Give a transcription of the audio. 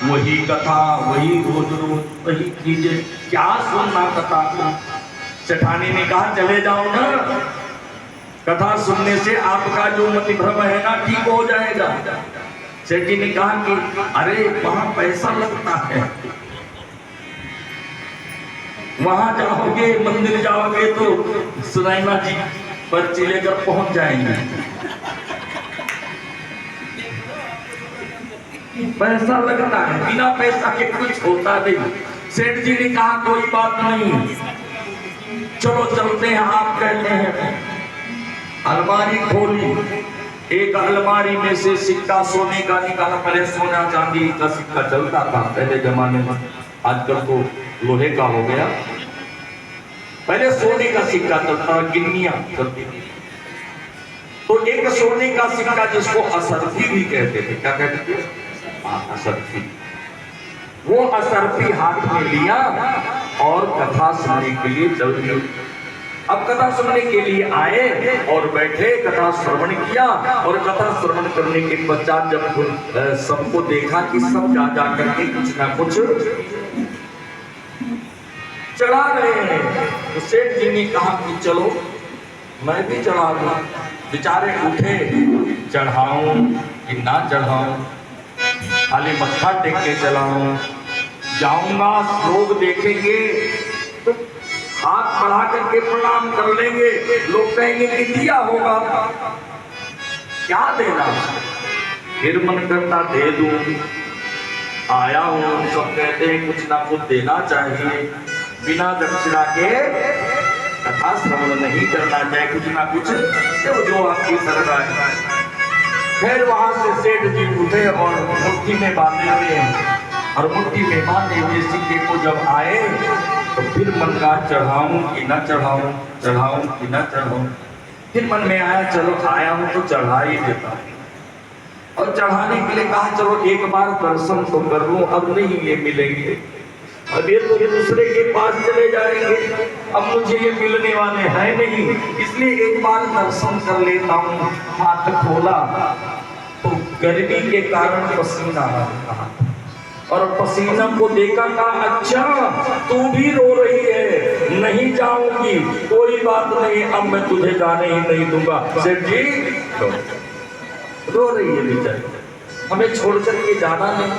वही कथा, वही रोज रोज वही कीजिए, क्या सुनना कथा को। सेठानी ने कहा चले जाओ ना, कथा सुनने से आपका जो मति भ्रम है ना ठीक हो जाएगा। सेठ जी ने कहा कि अरे वहां पैसा लगता है, वहां जाओगे मंदिर जाओगे तो सुनैना जी पर्ची लेकर पहुंच जाएंगे, पैसा लगता है, बिना पैसा के कुछ होता नहीं। सेठ जी ने कहा कोई बात नहीं, चलो चलते हैं, आप कहते हैं। अलमारी खोली, एक अलमारी में से सिक्का सोने का निकाला। पहले सोना चांदी का सिक्का चलता था पहले जमाने में, आजकल तो लोहे का हो गया। पहले सोने का सिक्का चलता, गिन्नियां चलती थी। तो एक सोने का सिक्का जिसको असरफी भी कहते थे, क्या कहते थे? असरफी। वो असरफी हाथ में लिया और कथा सुनने के लिए चल दिए। अब कथा सुनने के लिए आए और बैठे, कथा श्रवण किया। और कथा श्रवण करने के पश्चात जब सबको देखा कि सब जा जा करके कुछ ना कुछ चढ़ा रहे हैं, तो सेठ जी ने कहा कि चलो मैं भी चढ़ा दूं। बेचारे उठे, चढ़ाऊं कि ना चढ़ाऊं, खाली मत्था टेक के चलाऊं, जाऊंगा लोग देखेंगे तो हाथ बढ़ा करके प्रणाम कर लेंगे, लोग कहेंगे कि दिया होगा, क्या देना। फिर मन करता दे दूं, आया हूं, सब कहते हैं कुछ ना कुछ देना चाहिए, बिना दक्षिणा के कथा श्रवण नहीं करना चाहिए, कुछ ना कुछ जो आपकी सरकार है। फिर वहां से सेठ जी उठे और मुट्ठी में बांधे हुए, और मुट्ठी में बांधे हुए सिक्के को जब आए तो फिर मन का चढ़ाऊं कि न चढ़ाऊं, चढ़ाऊं कि न चढ़ाऊं। फिर मन में आया चलो आया हूं तो चढ़ा ही देता है, और चढ़ाने के लिए कहा चलो एक बार दर्शन तो कर लूं, अब नहीं ये मिलेंगे, अब ये तो दूसरे के पास चले जाएंगे, अब मुझे ये मिलने वाले हैं नहीं, इसलिए एक बार दर्शन कर लेता हूँ। हाथ खोला तो गर्मी के कारण पसीना आ रहा, और पसीना को देखा कहा अच्छा तू भी रो रही है, नहीं जाऊंगी, कोई बात नहीं, अब मैं तुझे जाने ही नहीं दूंगा। सेठ जी रो रही है बेचारी, हमें छोड़ करके जाना नहीं।